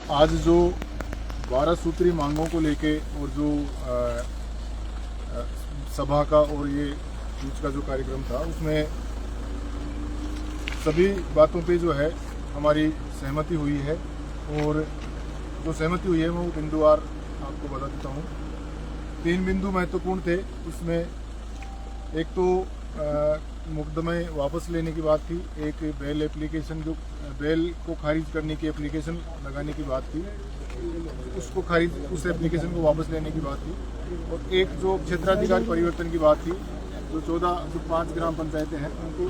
आज जो 12 सूत्री मांगों को लेके और जो सभा का और ये कूच का जो कार्यक्रम था उसमें सभी बातों पे जो है हमारी सहमति हुई है। और जो सहमति हुई है मैं वो बिंदुवार आपको बता देता हूँ। 3 बिंदु महत्वपूर्ण थे। इसमें एक तो मुकदमे वापस लेने की बात थी, एक बेल एप्लीकेशन जो बेल को खारिज करने की एप्लीकेशन लगाने की बात थी, उसको खारिज उस एप्लीकेशन को वापस लेने की बात थी, और एक जो क्षेत्राधिकार परिवर्तन की बात थी जो 5 ग्राम पंचायतें हैं उनको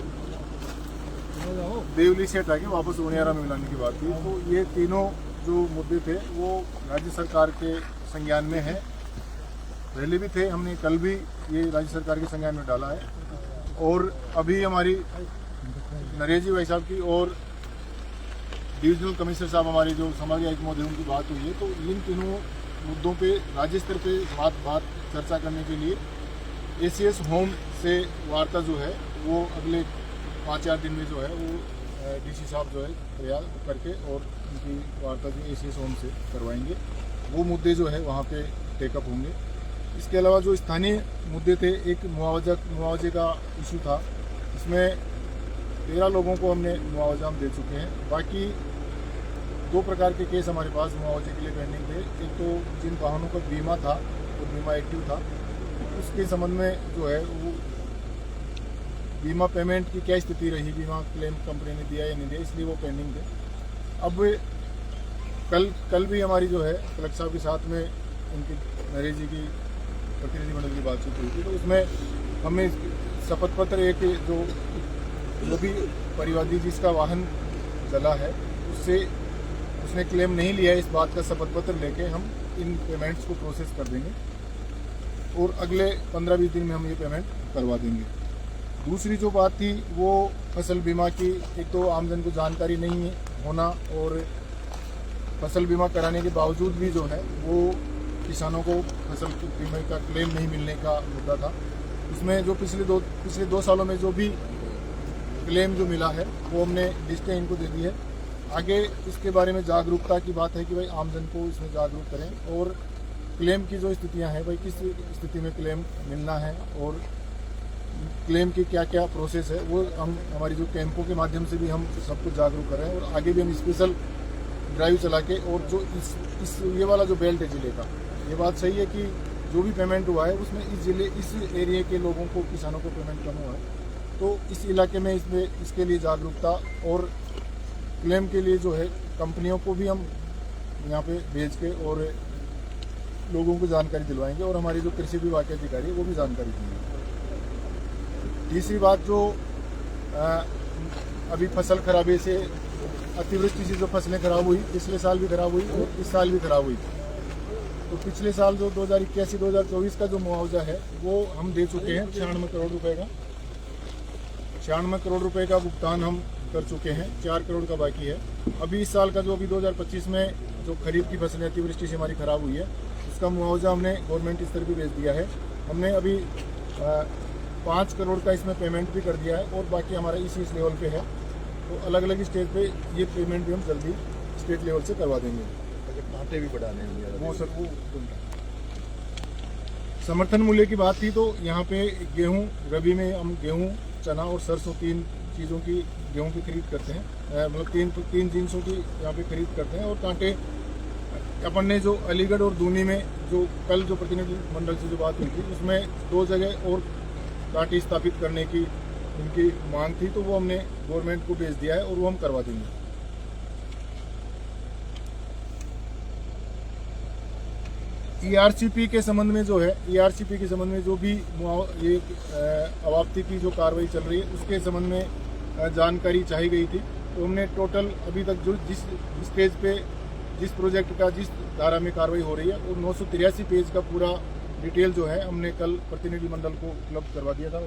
देवली से हटा के वापस ओनियारा में मिलाने की बात थी। तो ये तीनों जो मुद्दे थे वो राज्य सरकार के संज्ञान में है। पहले भी थे, हमने कल भी ये राज्य सरकार के संज्ञान में डाला है। और अभी हमारी नरेश जी भाई साहब की और डिविजनल कमिश्नर साहब हमारे जो समाज आयुक्त महोदय उनकी बात हुई है। तो इन तीनों मुद्दों पे राज्य स्तर पे बात चर्चा करने के लिए एसीएस होम से वार्ता जो है वो अगले 5-4 दिन में जो है वो डीसी साहब जो है तैयार करके और उनकी वार्ता जो एसीएस होम से करवाएंगे। वो मुद्दे जो है वहाँ पे टेकअप होंगे। इसके अलावा जो स्थानीय मुद्दे थे, एक मुआवजे का इशू था। इसमें 13 लोगों को हमने मुआवजा हम दे चुके हैं। बाकी 2 प्रकार के केस हमारे पास मुआवजे के लिए पेंडिंग थे। एक तो जिन वाहनों का बीमा था और बीमा एक्टिव था, उसके संबंध में जो है वो बीमा पेमेंट की क्या स्थिति रही, बीमा क्लेम कंपनी ने दिया या नहीं दिया, इसलिए वो पेंडिंग थे। अब कल भी हमारी जो है कलेक्टर साहब के साथ में उनकी नरेश जी की प्रतिनिधिमंडल की बातचीत हुई थी। तो उसमें हमने शपथ पत्र एक जो भी परिवादी जिसका वाहन जला है उसने क्लेम नहीं लिया है, इस बात का शपथ पत्र लेके हम इन पेमेंट्स को प्रोसेस कर देंगे और अगले 15-20 दिन में हम ये पेमेंट करवा देंगे। दूसरी जो बात थी वो फसल बीमा की। एक तो आमजन को जानकारी नहीं होना और फसल बीमा कराने के बावजूद भी जो है वो किसानों को फसल बीमा का क्लेम नहीं मिलने का मुद्दा था। इसमें जो पिछले 2 सालों में जो भी क्लेम जो मिला है वो हमने लिस्टें इनको दे दी है। आगे इसके बारे में जागरूकता की बात है कि भाई आमजन को इसमें जागरूक करें और क्लेम की जो स्थितियां हैं, भाई किस स्थिति में क्लेम मिलना है और क्लेम की क्या क्या प्रोसेस है, वो हम हमारी जो कैंपों के माध्यम से भी हम सबको जागरूक कर रहे हैं। और आगे भी हम स्पेशल ड्राइव चला के, और जो इस ये वाला जो बेल्ट है जिले का, ये बात सही है कि जो भी पेमेंट हुआ है उसमें इस एरिया के लोगों को, किसानों को पेमेंट कम हुआ है। तो इस इलाके में इसके लिए जागरूकता और क्लेम के लिए जो है कंपनियों को भी हम यहाँ पे भेज के और लोगों को जानकारी दिलवाएंगे और हमारी जो कृषि विभाग के अधिकारी है वो भी जानकारी देंगे। तीसरी बात जो अभी फसल खराबे से, अतिवृष्टि से जो फसलें खराब हुई, पिछले साल भी खराब हुई और इस साल भी खराब हुई। तो पिछले साल जो 2021-2024 का जो मुआवजा है वो हम दे चुके हैं 96 करोड़ रुपए का। 96 करोड़ रुपए का भुगतान हम कर चुके हैं, 4 करोड़ का बाकी है। अभी इस साल का जो अभी 2025 में जो खरीफ की फसलें अतिवृष्टि से हमारी खराब हुई है उसका मुआवजा हमने गवर्नमेंट स्तर पर भेज दिया है। हमने अभी 5 करोड़ का इसमें पेमेंट भी कर दिया है और बाकी हमारा इस लेवल पे है। तो अलग अलग स्टेज पे ये पेमेंट भी हम जल्दी स्टेट लेवल से करवा देंगे। कांटे भी बढ़ाने वो सर वो समर्थन मूल्य की बात थी। तो यहाँ पे गेहूँ रबी में हम गेहूँ, चना और सरसों 3 चीज़ों की गेहूँ की खरीद करते हैं, मतलब 3 जिनसों की यहाँ पे खरीद करते हैं। और कांटे अपन ने जो अलीगढ़ और दूनी में जो कल जो प्रतिनिधि मंडल से जो बात हुई थी उसमें 2 जगह और कांटे स्थापित करने की उनकी मांग थी, तो वो हमने गवर्नमेंट को भेज दिया है और वो हम करवा देंगे। ईआरसीपी के संबंध में जो है, ईआरसीपी के संबंध में जो भी ये अवाप्ति की जो कार्रवाई चल रही है उसके संबंध में जानकारी चाहिए गई थी। तो हमने टोटल अभी तक जो जिस स्टेज पे जिस प्रोजेक्ट का जिस धारा में कार्रवाई हो रही है और 983 पेज का पूरा डिटेल जो है हमने कल प्रतिनिधि मंडल को उपलब्ध करवा दिया था।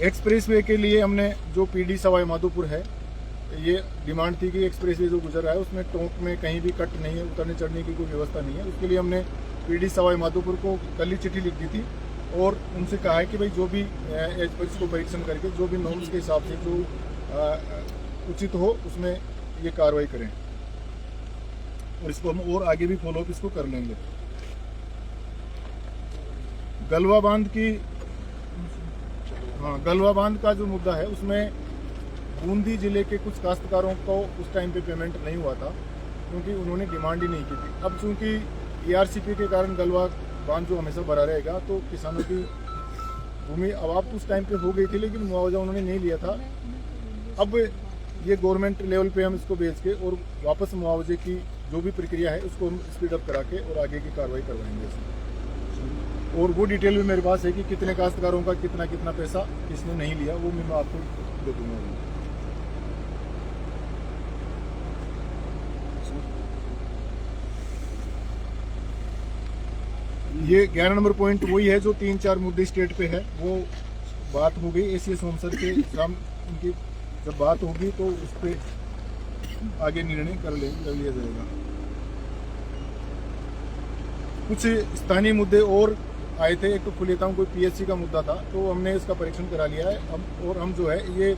एक्सप्रेस वे के लिए हमने जो पीडी सवाई माधोपुर है, ये डिमांड थी कि एक्सप्रेस वे जो गुजर रहा है उसमें टोंक में कहीं भी कट नहीं है, उतरने चढ़ने की कोई व्यवस्था नहीं है। उसके लिए हमने पीडी सवाई माधोपुर को कल ही चिट्ठी लिख दी थी और उनसे कहा है कि भाई जो भी इसको परीक्षण करके जो भी नॉर्म्स के हिसाब से जो उचित हो उसमें ये कार्रवाई करें, और इसको हम और आगे भी फॉलोअप इसको कर लेंगे। गलवा बांध की, हाँ, गलवा बांध का जो मुद्दा है उसमें बूंदी जिले के कुछ काश्तकारों को उस टाइम पे पेमेंट नहीं हुआ था क्योंकि उन्होंने डिमांड ही नहीं की थी। अब चूंकि ERCP के कारण गलवा बांध जो हमेशा भरा रहेगा तो किसानों की भूमि अवाप्त उस टाइम पे हो गई थी, लेकिन मुआवजा उन्होंने नहीं लिया था। अब ये गवर्नमेंट लेवल पे हम इसको भेज के और वापस मुआवजे की जो भी प्रक्रिया है उसको हम स्पीड अप करा के और आगे की कार्रवाई करवाएंगे इसमें। और वो डिटेल भी मेरे पास है कि कितने काश्तकारों का कितना कितना पैसा किसने नहीं लिया, वो मैं आपको दे दूंगा। ये 11 नंबर पॉइंट वही है जो 3-4 मुद्दे स्टेट पे है, वो बात हो गई ACS होमसर के उनकी जब बात होगी तो उस पर आगे निर्णय कर लिया जाएगा। कुछ स्थानीय मुद्दे और आए थे। एक तो फुलेता कोई PSC का मुद्दा था, तो हमने इसका परीक्षण करा लिया है। और हम जो है ये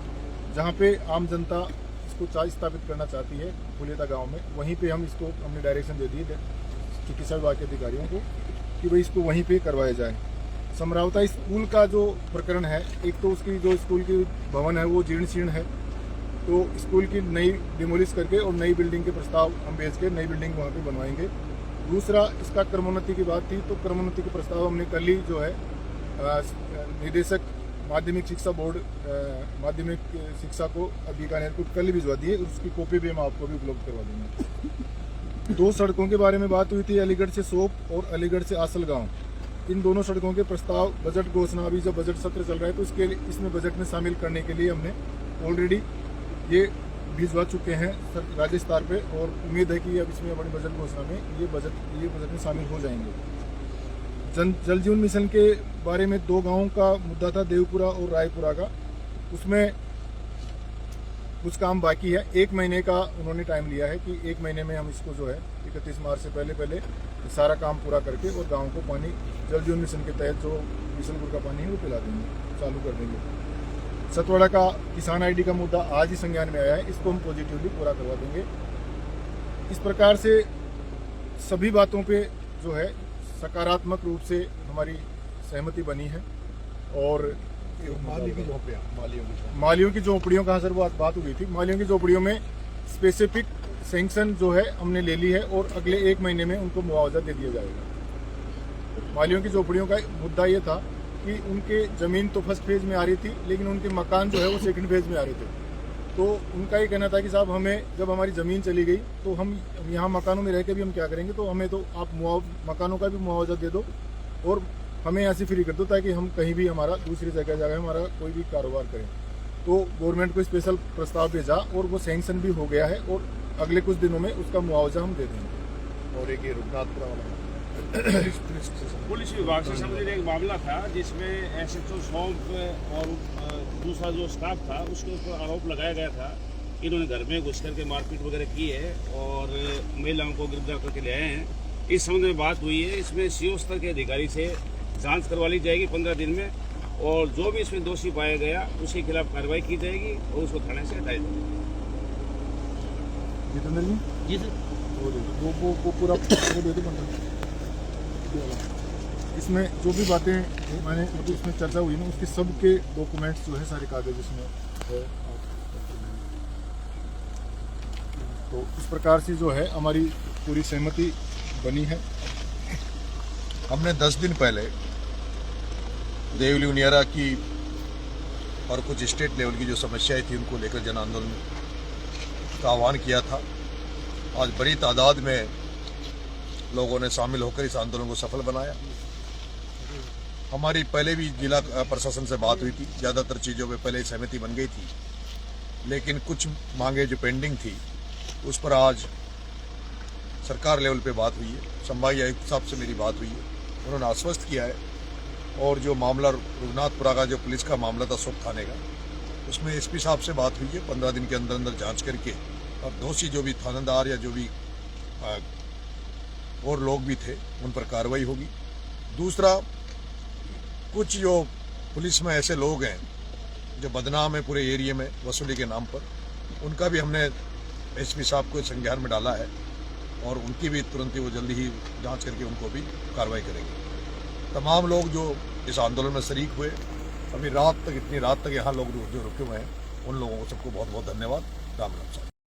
जहाँ पे आम जनता इसको स्थापित करना चाहती है फुलेता गांव में, वहीं पे हम इसको हमने डायरेक्शन दे दी चिकित्सा विभाग के अधिकारियों को कि भाई इसको वहीं पे करवाया जाए। समरावता स्कूल का जो प्रकरण है, एक तो उसकी जो स्कूल की भवन है वो जीर्ण शीर्ण है, तो स्कूल की नई डिमोलिश करके और नई बिल्डिंग के प्रस्ताव हम भेज के नई बिल्डिंग वहाँ पे बनवाएंगे। दूसरा, इसका क्रमोन्नति की बात थी, तो क्रमोन्नति के प्रस्ताव हमने कल ही जो है निदेशक माध्यमिक शिक्षा बोर्ड माध्यमिक शिक्षा को बीकानेर को कल भिजवा दिए, उसकी कॉपी भी हम आपको भी उपलब्ध करवा देंगे। 2 सड़कों के बारे में बात हुई थी, अलीगढ़ से सोप और अलीगढ़ से आसल गाँव। इन दोनों सड़कों के प्रस्ताव बजट घोषणा, अभी जब बजट सत्र चल रहा है तो इसमें बजट में शामिल करने के लिए हमने ऑलरेडी ये भिजवा चुके हैं राज्य स्तर पे, और उम्मीद है कि अब इसमें अपनी बजट घोषणा में ये बजट में शामिल हो जाएंगे। जल जीवन मिशन के बारे में 2 गांवों का मुद्दा था, देवपुरा और रायपुरा का। उसमें कुछ काम बाकी है, 1 महीने का उन्होंने टाइम लिया है कि 1 महीने में हम इसको जो है 31 मार्च से पहले सारा काम पूरा करके और गाँव को पानी जल जीवन मिशन के तहत जो बिशनपुर का पानी है वो पिला देंगे, चालू कर देंगे। सतवाड़ा का किसान ID का मुद्दा आज ही संज्ञान में आया है, इसको हम पॉजिटिवली पूरा करवा देंगे। इस प्रकार से सभी बातों पे जो है सकारात्मक रूप से हमारी सहमति बनी है। और मालियों की झोपड़ियों का सर वो बात हो गई थी, मालियों की झोपड़ियों में स्पेसिफिक सैंक्शन जो है हमने ले ली है और अगले 1 महीने में उनको मुआवजा दे दिया जाएगा। मालियों की झोपड़ियों का मुद्दा ये था कि उनके ज़मीन तो फर्स्ट फेज में आ रही थी, लेकिन उनके मकान जो है वो सेकंड फेज में आ रहे थे। तो उनका ये कहना था कि साहब हमें जब हमारी ज़मीन चली गई तो हम यहाँ मकानों में रह के भी हम क्या करेंगे, तो हमें तो आप मकानों का भी मुआवजा दे दो और हमें ऐसे फ्री कर दो ताकि हम कहीं भी हमारा दूसरी जगह जाकर हमारा कोई भी कारोबार करें। तो गवर्नमेंट को स्पेशल प्रस्ताव भेजा और वो सैंक्शन भी हो गया है और अगले कुछ दिनों में उसका मुआवजा हम दे देंगे। और एक ये रुगनाथपुरा वाला पुलिस विभाग से संबंधित एक मामला था जिसमें SHO सौंप और दूसरा जो स्टाफ था उसके ऊपर आरोप लगाया गया था कि इन्होंने घर में घुस करके मारपीट वगैरह की है और महिलाओं को गिरफ्तार करके ले आए हैं। इस संबंध में बात हुई है, इसमें CO स्तर के अधिकारी से जांच करवा ली जाएगी 15 दिन में, और जो भी इसमें दोषी पाया गया उसके खिलाफ कार्रवाई की जाएगी और उसको थाने से हटाया जाएगा। जी सर, वो पूरा वो दे दो। इसमें जो भी बातें मैंने मतलब इसमें चर्चा हुई ना, उसके सब के डॉक्यूमेंट्स जो है सारे कागज इसमें है। तो इस प्रकार से जो है हमारी पूरी सहमति बनी है। हमने 10 दिन पहले देवली उनियारा की और कुछ स्टेट लेवल की जो समस्याएं थी उनको लेकर जन आंदोलन का आह्वान किया था। आज बड़ी तादाद में लोगों ने शामिल होकर इस आंदोलन को सफल बनाया। हमारी पहले भी जिला प्रशासन से बात हुई थी, ज़्यादातर चीज़ों में पहले सहमति बन गई थी, लेकिन कुछ मांगे जो पेंडिंग थी उस पर आज सरकार लेवल पे बात हुई है। संभागीय आयुक्त साहब से मेरी बात हुई है, उन्होंने आश्वस्त किया है। और जो मामला रुगनाथपुरा का जो पुलिस का मामला था सोप थाने का, उसमें SP साहब से बात हुई है, 15 दिन के अंदर अंदर जाँच करके और दोषी जो भी थानेदार या जो भी और लोग भी थे उन पर कार्रवाई होगी। दूसरा, कुछ जो पुलिस में ऐसे लोग हैं जो बदनाम है पूरे एरिया में वसूली के नाम पर, उनका भी हमने एसपी साहब को संज्ञान में डाला है और उनकी भी तुरंत ही वो जल्दी ही जांच करके उनको भी कार्रवाई करेंगे। तमाम लोग जो इस आंदोलन में शरीक हुए, अभी रात तक, इतनी रात तक यहाँ लोग जो रुके हुए हैं, उन लोगों को सबको बहुत बहुत धन्यवाद। राम राम साहब।